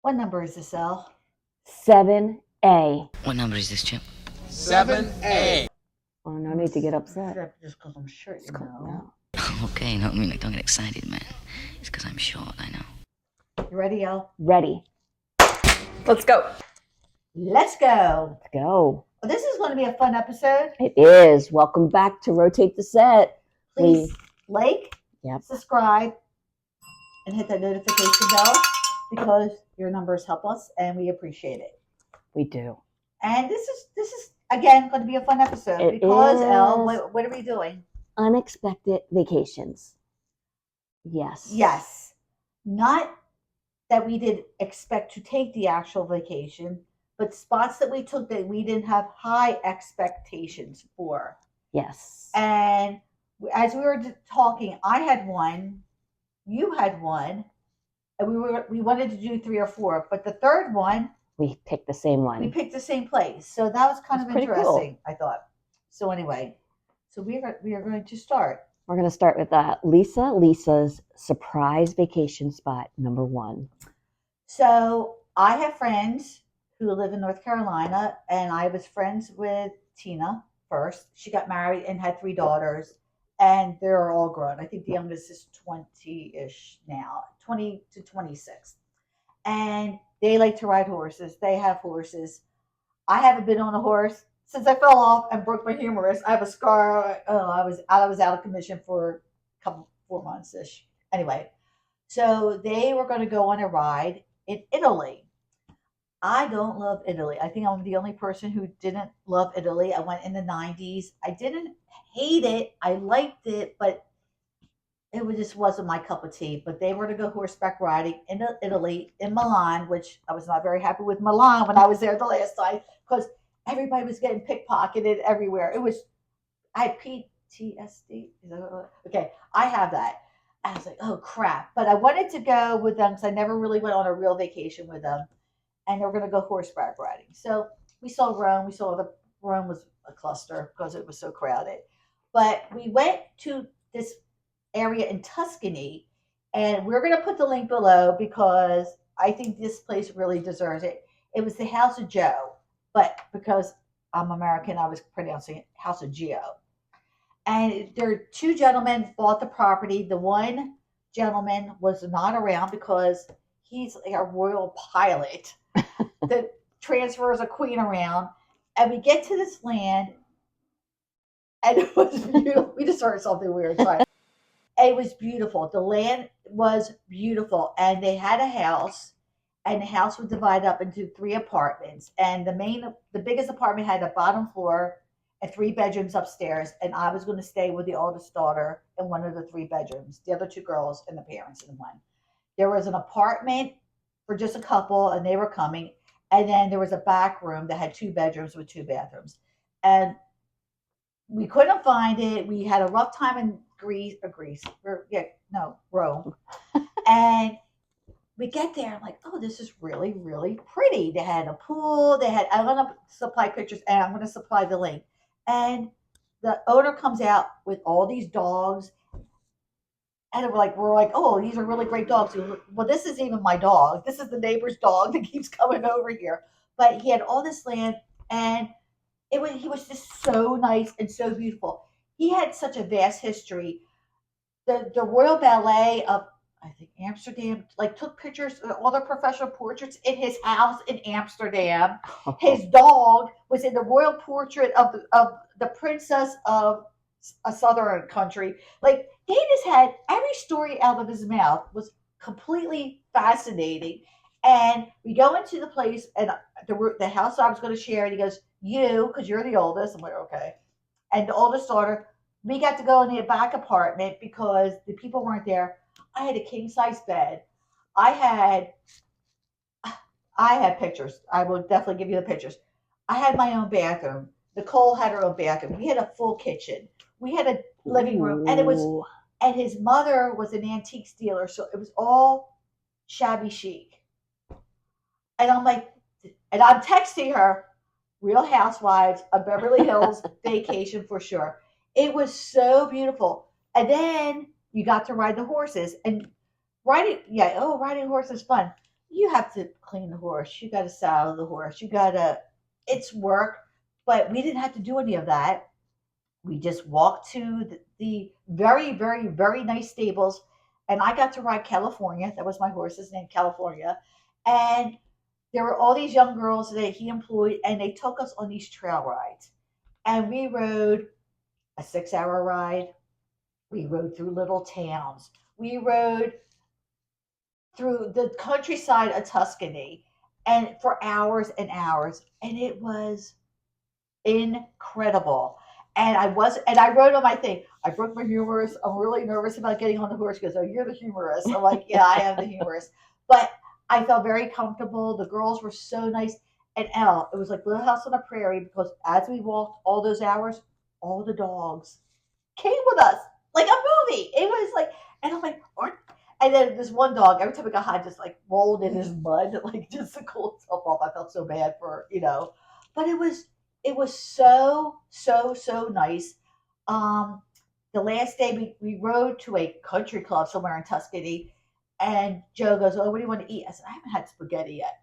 What number is this, Elle? 7A. What number is this, Chip? 7A. Oh, no need to get upset. Just because I'm short, It's cool. No. Okay, no, don't get excited, man. It's because I'm short, I know. You ready, Elle? Ready. Let's go. Let's go. Let's go. Well, this is going to be a fun episode. It is. Welcome back to Rotate the Set. Please like, Yep. subscribe, and hit that notification bell because your numbers help us and we appreciate it. We do. And this is again going to be a fun episode It because is. Elle, what are we doing? Unexpected vacations. Yes. Yes. Not that we did expect to take the actual vacation, but spots that we took that we didn't have high expectations for. Yes. And as we were talking, I had one, you had one, and we wanted to do 3 or 4, but the third one, We picked the same we one. picked the same place. So that was kind That's of pretty cool. interesting, I thought. So anyway, so we are going to start. We're going to start with Lisa's surprise vacation spot number 1. So I have friends who live in North Carolina, and I was friends with Tina first. She got married and had 3 daughters, and they're all grown. I think the youngest is 20-ish now, 20 to 26. And they like to ride horses. They have horses. I haven't been on a horse since I fell off and broke my humerus. I have a scar. Oh, I was out of commission for a couple 4 months ish. Anyway, so they were going to go on a ride in Italy. I don't love Italy. I think I'm the only person who didn't love Italy. I went in the 90s. I didn't hate it. I liked it, but just wasn't my cup of tea. But they were to go horseback riding in Italy, in Milan, which I was not very happy with Milan when I was there the last time because everybody was getting pickpocketed everywhere. I had PTSD. Okay, I have that. I was like, oh crap. But I wanted to go with them because I never really went on a real vacation with them. And they were going to go horseback riding. So we saw Rome. Rome was a cluster because it was so crowded. But we went to this area in Tuscany, and we're going to put the link below because I think this place really deserves it. It was the House of Joe, but because I'm American, I was pronouncing it House of Gio. And there are 2 gentlemen bought the property. The one gentleman was not around because he's like a royal pilot that transfers a queen around. And we get to this land, and it was beautiful. We just started something weird. Sorry. It was beautiful. The land was beautiful, and they had a house, and the house was divided up into 3 apartments. And the biggest apartment had a bottom floor and 3 bedrooms upstairs. And I was going to stay with the oldest daughter in one of the 3 bedrooms. The other 2 girls and the parents in one. There was an apartment for just a couple, and they were coming. And then there was a back room that had 2 bedrooms with 2 bathrooms. And we couldn't find it. We had a rough time in Rome. And we get there, I'm like, oh, this is really, really pretty. They had a pool. I'm going to supply pictures, and I'm going to supply the link. And the owner comes out with all these dogs. And we're like, oh, these are really great dogs. Well, this isn't even my dog. This is the neighbor's dog that keeps coming over here. But he had all this land, and he was just so nice and so beautiful. He had such a vast history. The Royal Ballet of, I think, Amsterdam, took pictures of all their professional portraits in his house in Amsterdam. His dog was in the royal portrait of the princess of a southern country. They just had every story out of his mouth was completely fascinating. And we go into the place, and the house I was going to share, and he goes, you, because you're the oldest. I'm like, okay. And the oldest daughter, we got to go in the back apartment because the people weren't there. I had a king-size bed. I had pictures. I will definitely give you the pictures. I had my own bathroom. Nicole had her own bathroom. We had a full kitchen. We had a living room, and his mother was an antiques dealer, so it was all shabby chic. And I'm like, and I'm texting her, Real Housewives of Beverly Hills vacation for sure. It was so beautiful. And then you got to ride the horses, and riding a horse is fun. you have to clean the horse, you got to saddle the horse, it's work, but we didn't have to do any of that. We just walked to the very, very, very nice stables, and I got to ride California. That was my horse's name, California. And there were all these young girls that he employed, and they took us on these trail rides. And we rode a 6 hour ride. We rode through little towns. We rode through the countryside of Tuscany and for hours and hours. And it was incredible. And I wrote on my thing, I broke my humerus. I'm really nervous about getting on the horse. He goes, oh, you're the humorist. I'm like, yeah, I am the humorist. But I felt very comfortable. The girls were so nice. And it was like Little House on the Prairie because as we walked all those hours, all the dogs came with us like a movie. It was like, and I'm like, and then this one dog, every time I got high, just like rolled in his mud, like just to cool himself off. I felt so bad for, but it was so, so, so nice. The last day we rode to a country club somewhere in Tuscany, and Joe goes, oh, what do you want to eat? I said, I haven't had spaghetti yet,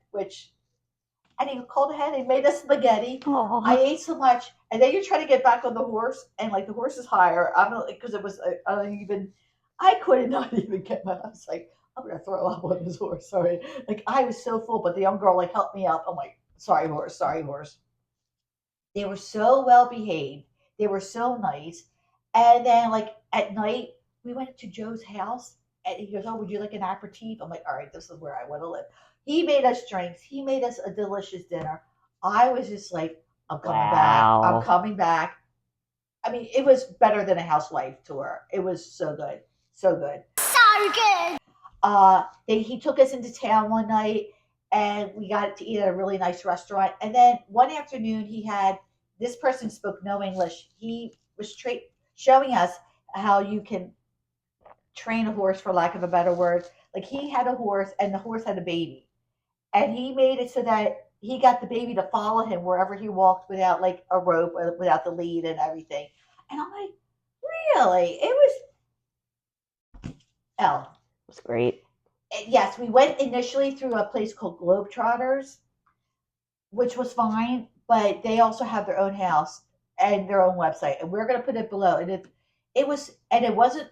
and he called ahead and made us spaghetti. Aww. I ate so much, and then you're trying to get back on the horse, and like the horse is higher. I'm not, because it was uneven. I could not even get my. I was like, I'm gonna throw up on this horse. Sorry, like I was so full, but the young girl like helped me up. I'm like, sorry horse, sorry horse. They were so well behaved. They were so nice. And then like at night, we went to Joe's house, and he goes, oh, would you like an aperitif? I'm like, all right, this is where I want to live. He made us drinks. He made us a delicious dinner. I was just like, I'm coming back. I'm coming back. I mean, it was better than a housewife tour. It was so good. So good. So good. He took us into town one night, and we got to eat at a really nice restaurant. And then one afternoon, this person spoke no English. He was showing us how you can train a horse, for lack of a better word. Like he had a horse, and the horse had a baby. And he made it so that he got the baby to follow him wherever he walked without like a rope, without the lead and everything. And I'm like, really? It was great. Yes, we went initially through a place called Globetrotters, which was fine, but they also have their own house and their own website, and we're going to put it below. And it wasn't.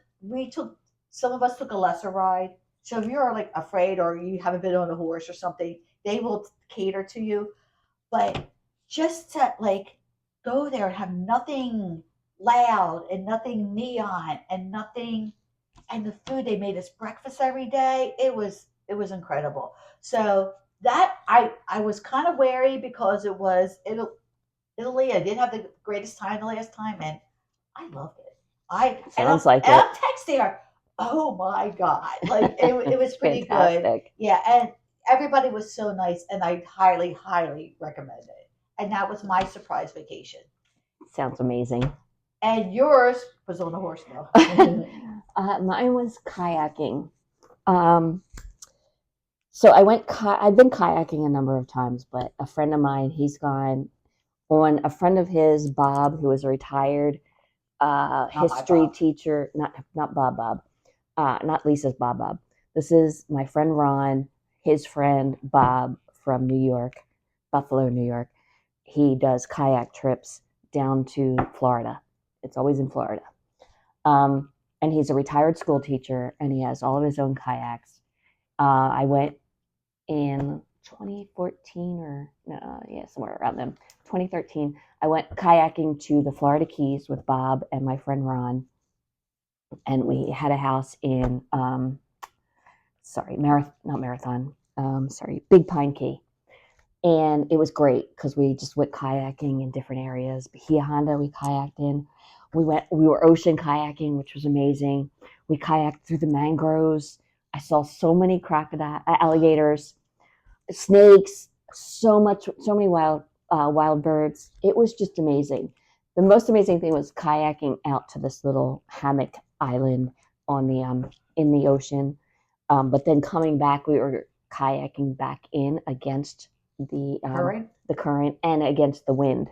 Some of us took a lesser ride. So if you're like afraid or you haven't been on a horse or something, they will cater to you. But just to like go there and have nothing loud and nothing neon and nothing, and the food, they made us breakfast every day. It was incredible. So that I was kind of wary because it was Italy. I did have the greatest time the last time, and I loved it. Sounds like it. I'm texting her. Oh my God. Like it was pretty good. Yeah. And everybody was so nice, and I highly, highly recommend it. And that was my surprise vacation. Sounds amazing. And yours was on a horse though. Mine was kayaking. So I've been kayaking a number of times, but a friend of mine, he's gone on a friend of his, Bob, who is a retired history teacher, not Bob, not Lisa's Bob. This is my friend Ron, his friend Bob from New York, Buffalo, New York. He does kayak trips down to Florida. It's always in Florida. And he's a retired school teacher, and he has all of his own kayaks. I went in 2014 somewhere around then, 2013. I went kayaking to the Florida Keys with Bob and my friend Ron. And we had a house in, Big Pine Key. And it was great because we just went kayaking in different areas. Bahia Honda, we kayaked in. We were ocean kayaking, which was amazing. We kayaked through the mangroves. I saw so many alligators, snakes, so many wild birds. It was just amazing. The most amazing thing was kayaking out to this little hammock island on the in the ocean. But then coming back, we were kayaking back in against the current and against the wind.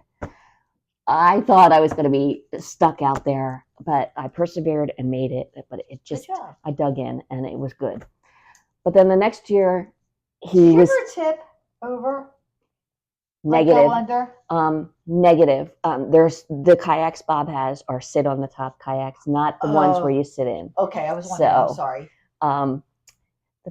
I thought I was going to be stuck out there, but I persevered and made it. But I dug in, and it was good. But then the next year, he Did you was ever tip over? negative. Go under? Negative. There's the kayaks Bob has are sit on the top kayaks, not the ones where you sit in. Okay, I was wondering. I'm So, sorry.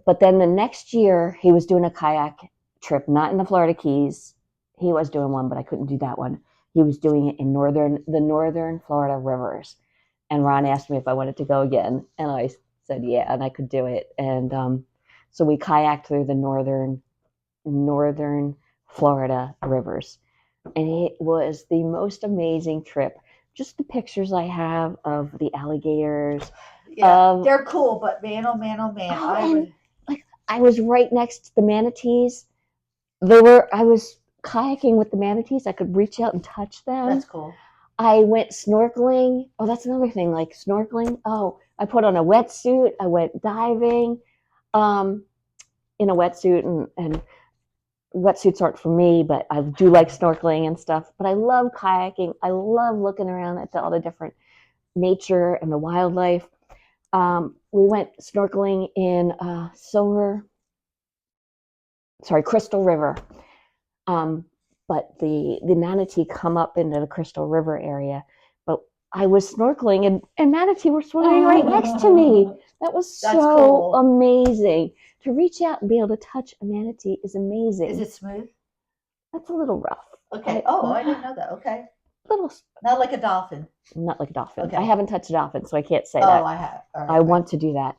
But then the next year he was doing a kayak trip, not in the Florida Keys. He was doing one, but I couldn't do that one. He was doing it in the northern Florida rivers. And Ron asked me if I wanted to go again. And I said, yeah, and I could do it. And so we kayaked through the northern Florida rivers. And it was the most amazing trip. Just the pictures I have of the alligators. Yeah, they're cool, but man, oh man, oh man. I was right next to the manatees. I was kayaking with the manatees. I could reach out and touch them. That's cool. I went snorkeling. Oh, that's another thing, like snorkeling. Oh, I put on a wetsuit. I went diving in a wetsuit, and wetsuits aren't for me, but I do like snorkeling and stuff. But I love kayaking. I love looking around at all the different nature and the wildlife. We went snorkeling in Crystal River. But the manatee come up into the Crystal River area. But I was snorkeling and manatee were swimming right next to me. That was so cool. amazing. To reach out and be able to touch a manatee is amazing. Is it smooth? That's a little rough. Okay. I didn't know that. Okay. Little. Not like a dolphin. Not like a dolphin. Okay. I haven't touched a dolphin, so I can't say that. I have. All right, I want to do that.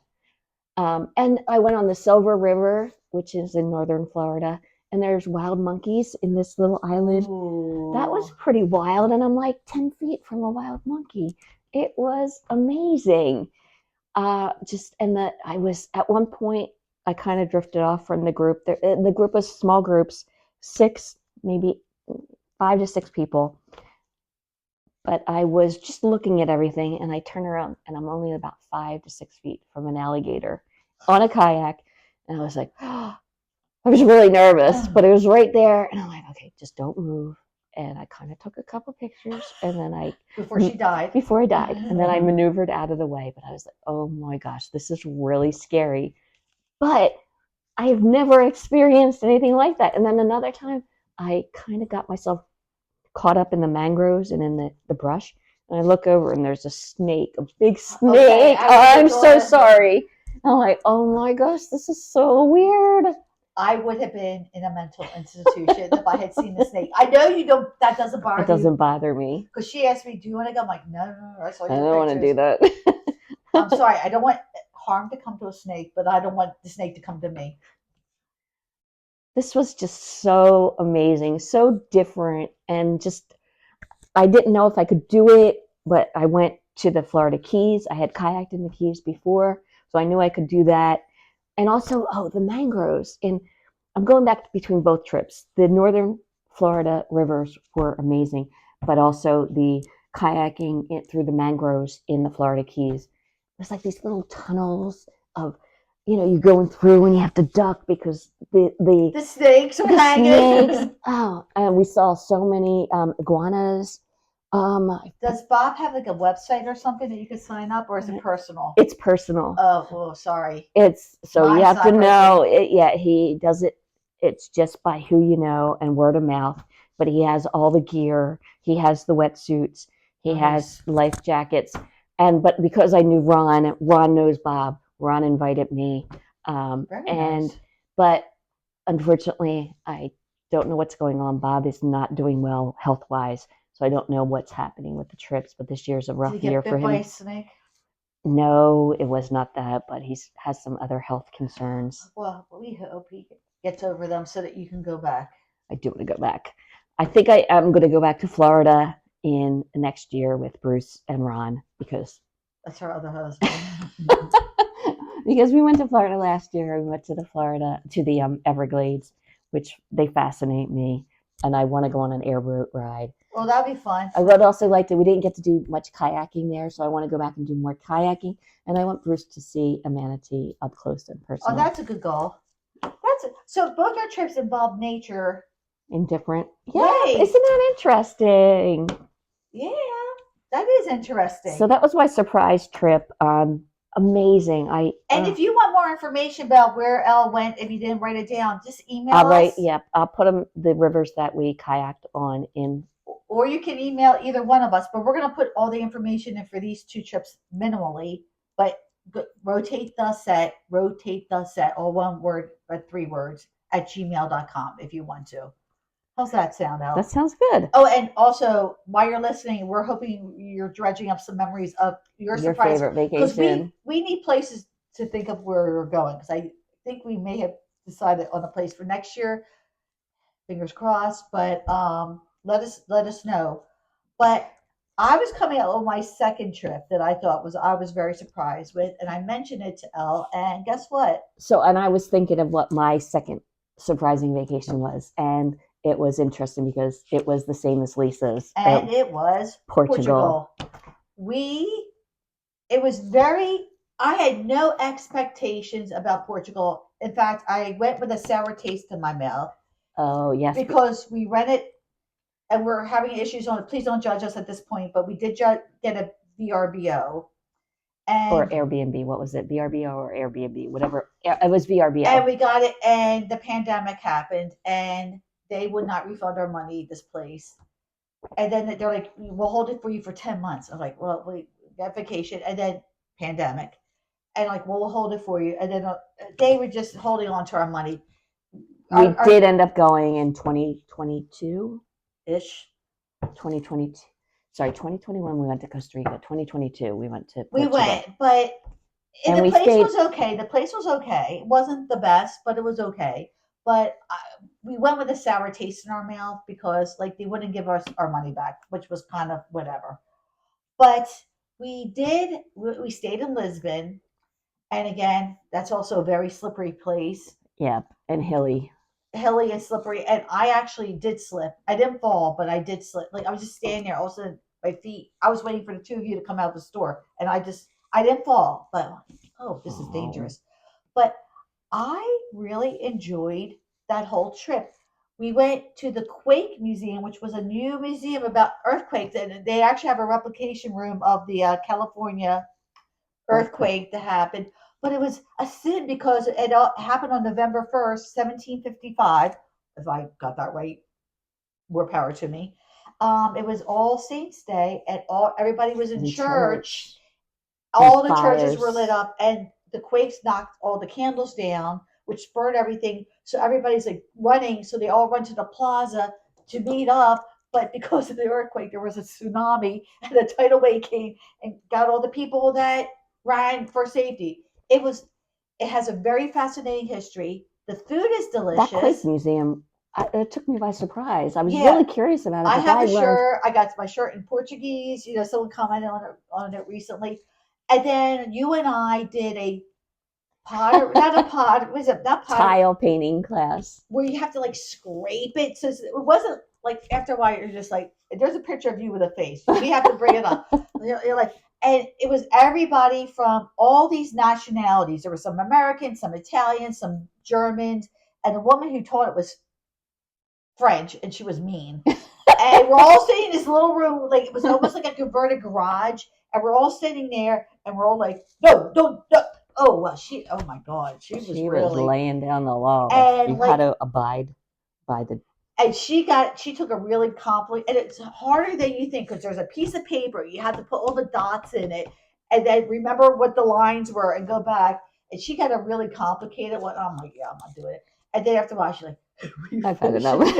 And I went on the Silver River, which is in northern Florida, and there's wild monkeys in this little island. Ooh. That was pretty wild, and I'm like 10 feet from a wild monkey. It was amazing. I was at one point, I kind of drifted off from the group. The group was small groups, 6, maybe 5 to 6 people. But I was just looking at everything, and I turn around, and I'm only about 5 to 6 feet from an alligator on a kayak. And I was like, oh, I was really nervous, but it was right there. And I'm like, okay, just don't move. And I kind of took a couple pictures, and then Before she died. Before I died. And then I maneuvered out of the way. But I was like, oh my gosh, this is really scary. But I've never experienced anything like that. And then another time, I kind of got myself caught up in the mangroves and in the brush. And I look over, and there's a snake, a big snake. Okay, I'm so sorry. I'm like, oh my gosh, this is so weird. I would have been in a mental institution if I had seen the snake. I know you don't. That doesn't bother. It doesn't bother me. Because she asked me, "Do you want to go?" I'm like, no. I don't want to do that. I'm sorry. I don't want harm to come to a snake, but I don't want the snake to come to me. This was just so amazing, so different, and just I didn't know if I could do it, but I went to the Florida Keys. I had kayaked in the Keys before, so I knew I could do that. And also, the mangroves. And I'm going back between both trips. The northern Florida rivers were amazing, but also the kayaking through the mangroves in the Florida Keys. It was like these little tunnels of, you're going through and you have to duck because the snakes were hanging. Snakes. And we saw so many iguanas. Does Bob have like a website or something that you could sign up, or is it personal? It's personal. Oh, sorry. It's so Mine's you have to not know it. Yeah, he does it. It's just by who you know and word of mouth. But he has all the gear. He has the wetsuits. He has life jackets. But because I knew Ron knows Bob. Ron invited me. Very nice. But unfortunately, I don't know what's going on. Bob is not doing well health-wise. So I don't know what's happening with the trips, but this year's a rough year for him. By a snake? No, it was not that, but he has some other health concerns. Well, we hope he gets over them so that you can go back. I do want to go back. I think I am going to go back to Florida in next year with Bruce and Ron because that's her other husband. Because we went to Florida last year. We went to the Everglades, which they fascinate me, and I want to go on an airboat ride. Well, that'd be fun. I would also like to. We didn't get to do much kayaking there, so I want to go back and do more kayaking. And I want Bruce to see a manatee up close and personal. Oh, that's a good goal. So both our trips involve nature. In different. Yeah, isn't that interesting? Yeah, that is interesting. So that was my surprise trip. amazing. And if you want more information about where Elle went, if you didn't write it down, just email I'll write. us. Yep, I'll put the rivers that we kayaked on in. Or you can email either one of us. But we're going to put all the information in for these 2 trips minimally. But rotate the set, all one word or 3 words at gmail.com if you want to. How's that sound, Elle? That sounds good. Oh, and also while you're listening, we're hoping you're dredging up some memories of your surprise favorite because vacation. we need places to think of where we're going because I think we may have decided on a place for next year. Fingers crossed, but let us know. But I was coming out on my second trip that I was very surprised with, and I mentioned it to Elle, and guess what? So, and I was thinking of what my second surprising vacation was, and it was interesting because it was the same as Lisa's. And it was Portugal. I had no expectations about Portugal. In fact, I went with a sour taste in my mouth. Oh, yes. Because we rented and we're having issues on it. Please don't judge us at this point, but we did get a VRBO. Or Airbnb. What was it? VRBO or Airbnb? Whatever. It was VRBO. And we got it, and the pandemic happened, and they would not refund our money, this place. And then they're like, we'll hold it for you for 10 months. I'm like, well, we got vacation, and then pandemic. And like, well, we'll hold it for you. And then they were just holding on to our money. We did end up going in 2022-ish. 2022. Sorry, 2021 we went to Costa Rica. 2022 we went to Portugal. We went, but the place was okay. The place was okay. It wasn't the best, but it was okay. But we went with a sour taste in our mouth because like they wouldn't give us our money back, which was kind of whatever. But we stayed in Lisbon. And again, that's also a very slippery place. Yeah, and hilly and slippery. And I actually did slip. I didn't fall, but I did slip. Like I was just standing there. All of a sudden, my feet. I was waiting for the 2 of you to come out of the store, and I didn't fall. But this is dangerous. But I really enjoyed that whole trip. We went to the Quake Museum, which was a new museum about earthquakes, and they actually have a replication room of the California earthquake that happened. But it was a sin because it happened on November 1st, 1755. If I got that right, more power to me. It was All Saints Day, and everybody was in church. All the churches were lit up, and the quakes knocked all the candles down, which burned everything. So everybody's like running. So they all run to the plaza to meet up. But because of the earthquake, there was a tsunami, and a tidal wave came and got all the people that ran for safety. It has a very fascinating history. The food is delicious. That Quake Museum, it took me by surprise. I was really curious about it. I have a shirt. I got my shirt in Portuguese. Someone commented on it recently. And then you and I did a tile painting class where you have to like scrape it. So it wasn't like after a while you're just like, there's a picture of you with a face. We have to bring it up. You're like, and it was everybody from all these nationalities. There were some Americans, some Italians, some Germans, and the woman who taught it was French, and she was mean. And we're all sitting in this little room, like it was almost like a converted garage, and we're all sitting there, and we're all like, no. Oh, well, oh my God, she was laying down the law. And you had to abide by the. And she took a really complicated, and it's harder than you think because there's a piece of paper. You have to put all the dots in it and then remember what the lines were and go back. And she got a really complicated one. I'm like, yeah, I'm not doing it. And then after a while, she's like, I've had enough. Will you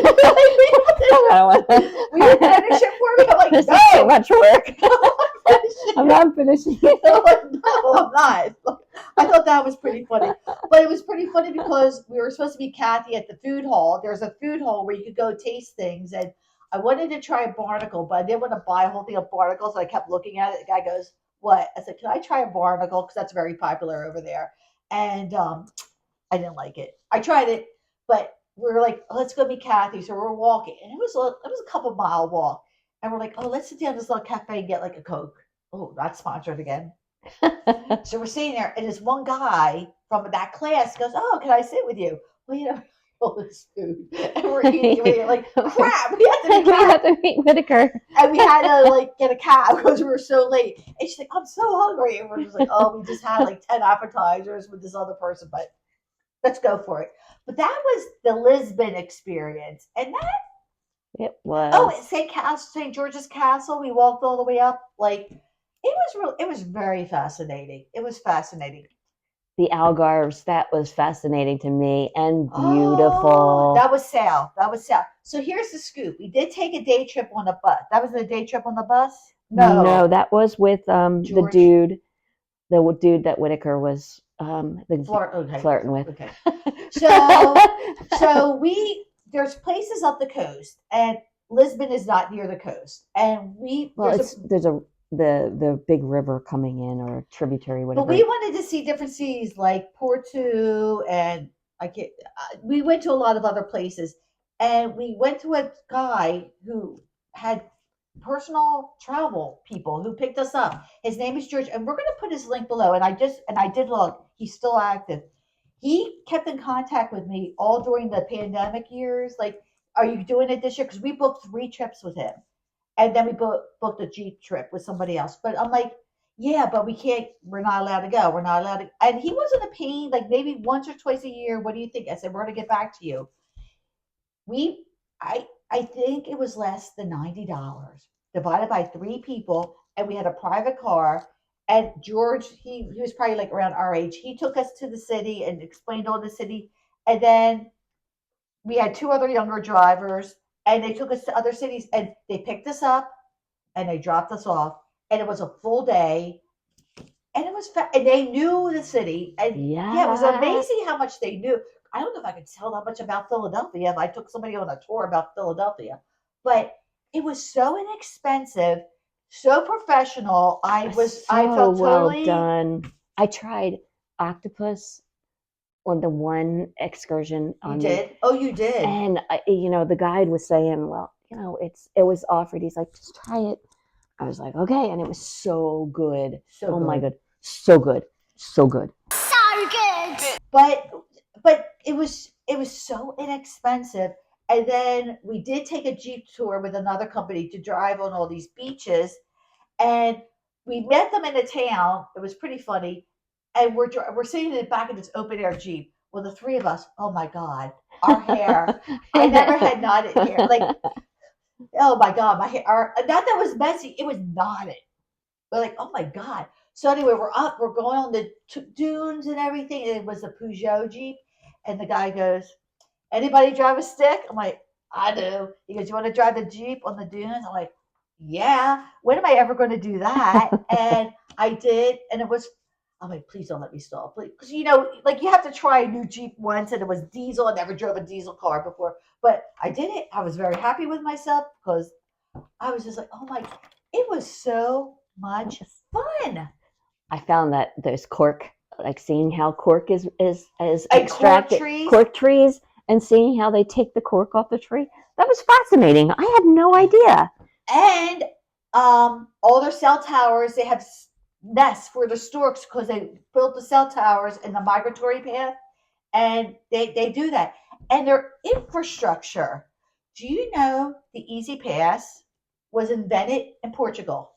finish it for me? I'm like, this no. is too much work. I'm not finishing it. No, I'm not. I thought that was pretty funny. But it was pretty funny because we were supposed to meet Kathy at the food hall. There's a food hall where you could go taste things. And I wanted to try a barnacle, but I didn't want to buy a whole thing of barnacles. So I kept looking at it. The guy goes, what? I said, can I try a barnacle? Because that's very popular over there. And I didn't like it. I tried it, but we were like, oh, let's go meet Kathy. So we're walking. And it was a couple mile walk. And we're like, oh, let's sit down at this little cafe and get like a Coke. Oh, not sponsored again. So we're sitting there, and this one guy from that class goes, oh, can I sit with you? Well, all this food, and we're eating like crap. We had to We be back, have to meet Whitaker. and we had to like get a cab because we were so late. And she's like, "I'm so hungry," and we're just like, "Oh, we just had like 10 appetizers with this other person, but let's go for it." But that was the Lisbon experience, and that It was. oh, St. George's Castle. We walked all the way up. Like it was very fascinating. It was fascinating. The Algarves, that was fascinating to me and Oh, beautiful. that was Sal. That was Sal. So here's the scoop. We did take a day trip on a bus. That was a day trip on the bus? No, that was with the George. dude that Whitaker was Okay. flirting with. Okay. So there's places up the coast, and Lisbon is not near the coast. And there's the big river coming in, or a tributary, whatever. but we wanted to see different cities like Porto, and we went to a lot of other places, and we went to a guy who had personal travel people who picked us up. His name is George, and we're going to put his link below. And I did look; he's still active. He kept in contact with me all during the pandemic years. Like, are you doing it this year? Because we booked 3 trips with him, and then we booked a Jeep trip with somebody else. But I'm like, yeah, but we can't. We're not allowed to go. We're not allowed to. And he wasn't a pain. Like maybe once or twice a year. What do you think? I said we're going to get back to you. I think it was less than $90 divided by 3 people, and we had a private car. And George, he was probably like around our age. He took us to the city and explained all the city, and then we had 2 other younger drivers, and they took us to other cities, and they picked us up and they dropped us off, and it was a full day, and it was and they knew the city, and yeah, it was amazing how much they knew. I don't know if I could tell that much about Philadelphia if I took somebody on a tour about Philadelphia, but it was so inexpensive, so professional. I felt well totally done. I tried octopus on the one excursion. You did? Oh, you did. And the guide was saying, well, it was offered. He's like, just try it. I was like, okay, and it was so good. My god, so good, so good, so good. But it was so inexpensive. And then we did take a Jeep tour with another company to drive on all these beaches, and we met them in a town. It was pretty funny, and we're sitting in the back of this open air Jeep. Well, the 3 of us, oh my god, our hair! I never had knotted hair. Like, oh my god, my hair! Not that it was messy; it was knotted. We're like, oh my god. So anyway, we're going on the dunes and everything. And it was a Peugeot Jeep, and the guy goes, "Anybody drive a stick?" I'm like, "I do." He goes, "You want to drive the Jeep on the dunes?" I'm like, "Yeah." When am I ever going to do that? And I did, and it was. I'm like, "Please don't let me stall, please," because like you have to try a new Jeep once, and it was diesel. I never drove a diesel car before, but I did it. I was very happy with myself because I was just like, "Oh my!" It was so much fun. I found that there's cork, like seeing how cork is extracted, cork trees, and seeing how they take the cork off the tree. That was fascinating. I had no idea. And all their cell towers, they have nests for the storks because they built the cell towers in the migratory path, and they do that. And their infrastructure. Do you know the Easy Pass was invented in Portugal?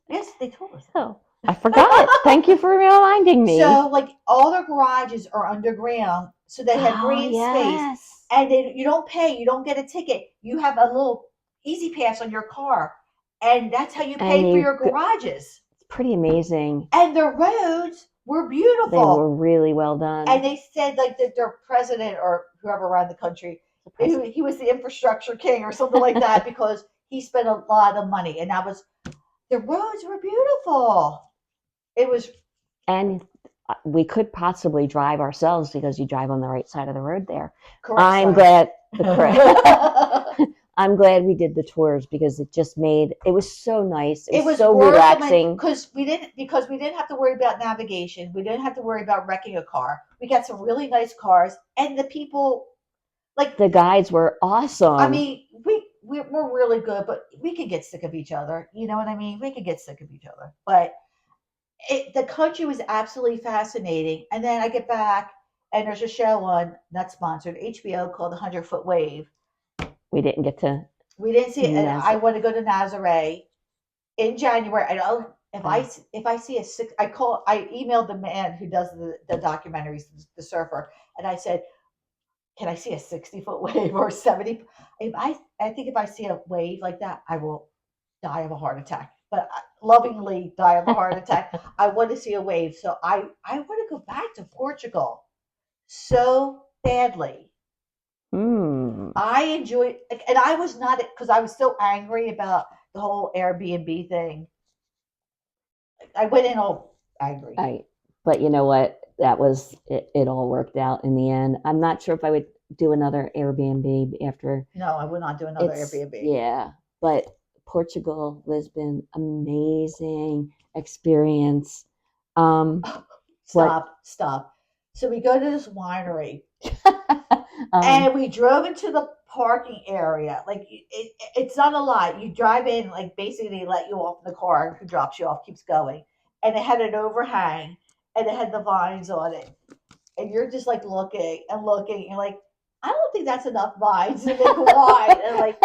Yes, they told us. Oh, I forgot. Thank you for reminding me. So, like, all their garages are underground, so they have green space, and you don't pay. You don't get a ticket. You have a little Easy Pass on your car, and that's how you pay for your garages. It's pretty amazing. And the roads were beautiful. They were really well done. And they said, like, that their president or whoever ran the country, he was the infrastructure king or something like that because he spent a lot of money, and the roads were beautiful. It was, and we could possibly drive ourselves because you drive on the right side of the road there. Correct. I'm glad we did the tours because it was so nice. It was so worth relaxing. Because we didn't have to worry about navigation. We didn't have to worry about wrecking a car. We got some really nice cars, and the people, like the guides, were awesome. I mean, we're really good, but we could get sick of each other. You know what I mean? We could get sick of each other, but the country was absolutely fascinating. And then I get back, and there's a show on, not sponsored, HBO called The 100-Foot Wave. We didn't get to. We didn't see it, and Nazaré. I want to go to Nazaré in January. I don't. If I see a six, I emailed the man who does the documentaries, the surfer, and I said, can I see a 60-foot wave or 70? I think if I see a wave like that, I will die of a heart attack. But lovingly die of a heart attack. I want to see a wave, so I want to go back to Portugal so badly. I enjoyed, and I was not, because I was so angry about the whole Airbnb thing. I went in all angry. But you know what? That was it. It all worked out in the end. I'm not sure if I would do another Airbnb after. No, I would not do another Airbnb. Yeah, but Portugal, Lisbon, amazing experience. Stop. So we go to this winery. And we drove into the parking area. Like it's not a lot. You drive in, like basically they let you off in the car. Who drops you off keeps going. And it had an overhang, and it had the vines on it. And you're just like looking and looking. And like, I don't think that's enough vines to make wine. And like,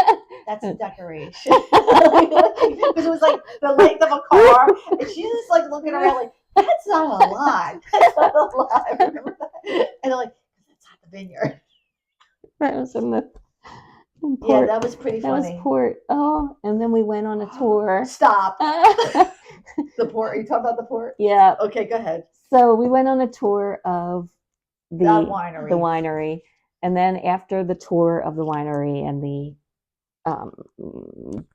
that's a decoration. Because it was like the length of a car. And she's just like looking around like, that's not a lot. That's not a lot. Remember that? And they're like, that's not the vineyard. That was in Port. Yeah, that was pretty funny. That was Port. Oh, and then we went on a tour. Stop. The port. Are you talking about the port? Yeah. Okay, go ahead. So we went on a tour of the winery. The winery, and then after the tour of the winery and the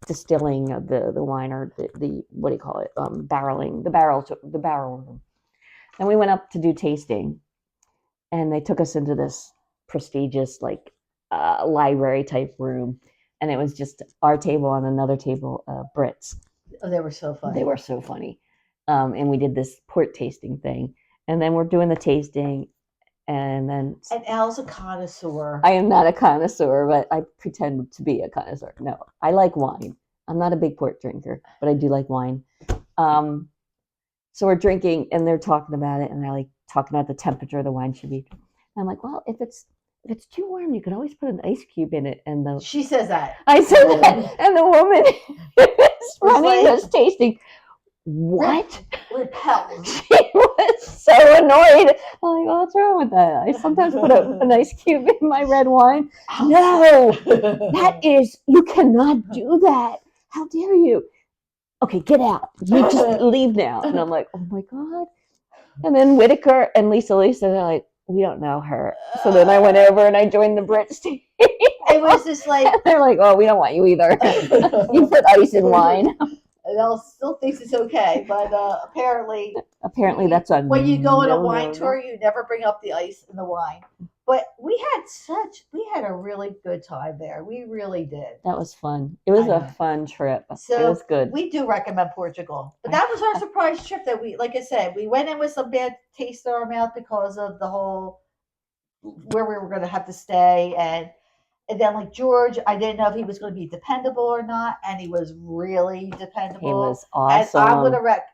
distilling of the wine, or the what do you call it? Barreling, the barrel room. And we went up to do tasting, and they took us into this prestigious library type room, and it was just our table and another table of Brits. Oh, they were so funny. They were so funny. And we did this port tasting thing, and then we're doing the tasting, and Al's a connoisseur. I am not a connoisseur, but I pretend to be a connoisseur. No, I like wine. I'm not a big port drinker, but I do like wine. So we're drinking, and they're talking about it, and they're like talking about the temperature of the wine should be. And I'm like, well, if it's too warm, you can always put an ice cube in it. And she says that. I said that, and the woman is running this tasting. What? Repelled. She was so annoyed. I'm like, what's wrong with that? I sometimes put an ice cube in my red wine. No, that is, you cannot do that. How dare you? Okay, get out. You just leave now. And I'm like, oh my God. And then Whitaker and Lisa, they're like, we don't know her. So then I went over and I joined the Brits team. It was just like, they're like, oh, we don't want you either. You put ice in wine. Elle still thinks it's okay, but apparently that's a when you go on a wine tour, you never bring up the ice in the wine. But we had a really good time there. We really did. That was fun. It was a fun trip. So it was good. We do recommend Portugal. But that was our surprise trip that we, like I said, we went in with some bad taste in our mouth because of the whole where we were going to have to stay, and then like George, I didn't know if he was going to be dependable or not, and he was really dependable. He was awesome. And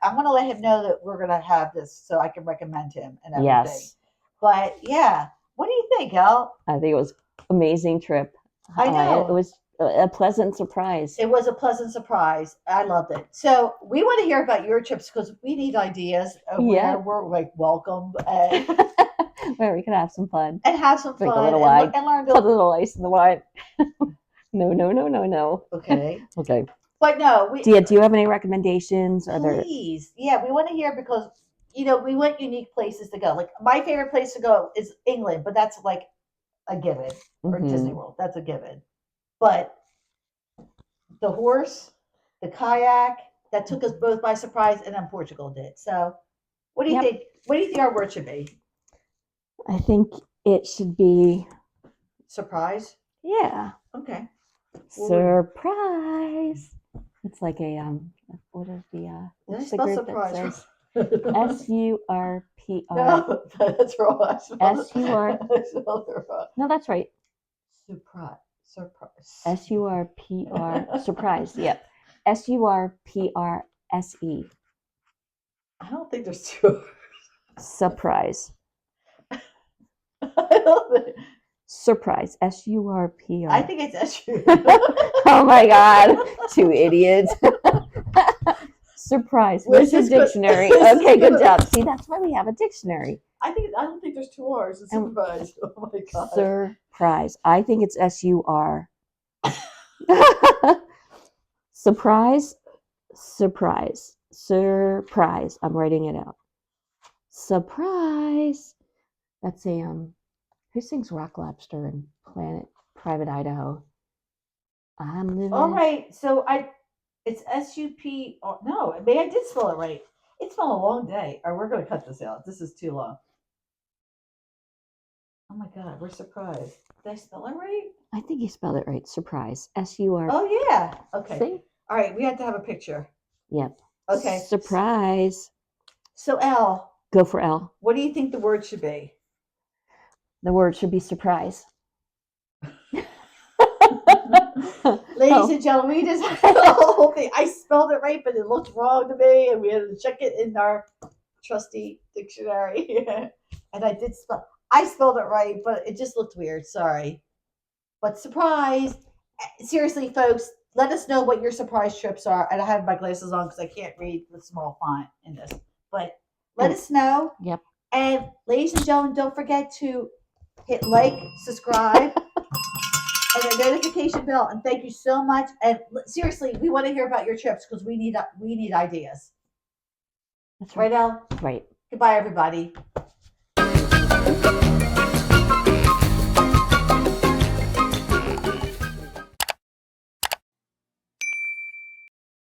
I'm gonna let him know that we're gonna have this, so I can recommend him and everything. Yes. But yeah, what do you think, Elle? I think it was an amazing trip. I know it was a pleasant surprise. It was a pleasant surprise. I loved it. So we want to hear about your trips because we need ideas. We're like welcome. Where we can have some fun. And have some Drink fun. A little wine. And learn Put a little ice in the wine. No. Okay. Okay. But no. Do you have any recommendations? Please. Yeah, we want to hear because, we want unique places to go. Like my favorite place to go is England, but that's like a given. Or Disney World. That's a given. But the horse, the kayak, that took us both by surprise, and then Portugal did. So what do you think? What do you think our word should be? I think it should be surprise. Yeah. Okay. Surprise. It's like a what is the what's the group surprise? That says SURPR. No, that's wrong. SUR. No, that's right. Surprise. SURPR. Surprise. Yep. SURPRSE. I don't think there's two. Surprise. Surprise. S-U-R-P-R. I think it's SU. Oh my God. 2 idiots. Surprise. Where's your This is good. dictionary? This is Okay, good good. job. See, that's why we have a dictionary. I don't think there's 2 R's. It's And- surprise. Oh my god. Surprise. I think it's S-U-R. Surprise. Surprise. Surprise. I'm writing it out. Surprise. That's a who sings Rock Lobster and Private Idaho? I'm living. All right. So it's S-U-P. Oh, no, maybe I did spell it right. It's been a long day. Or we're gonna cut this out. This is too long. Oh my god, we're surprised. Did I spell it right? I think you spelled it right. Surprise. S-U-R. Oh yeah. Okay. See? All right, we have to have a picture. Yep. Okay. Surprise. So L, Go for L. what do you think the word should be? The word should be surprise. Ladies and gentlemen, we just had the whole thing. I spelled it right, but it looked wrong to me, and we had to check it in our trusty dictionary. And I spelled it right, but it just looked weird. Sorry. But surprise. Seriously, folks, let us know what your surprise trips are. And I have my glasses on because I can't read with small font in this. But let us know. Yep. And ladies and gentlemen, don't forget to hit like, subscribe, and the notification bell. And thank you so much. And seriously, we want to hear about your trips because we need ideas. That's Right, right. El? Right. Goodbye, everybody.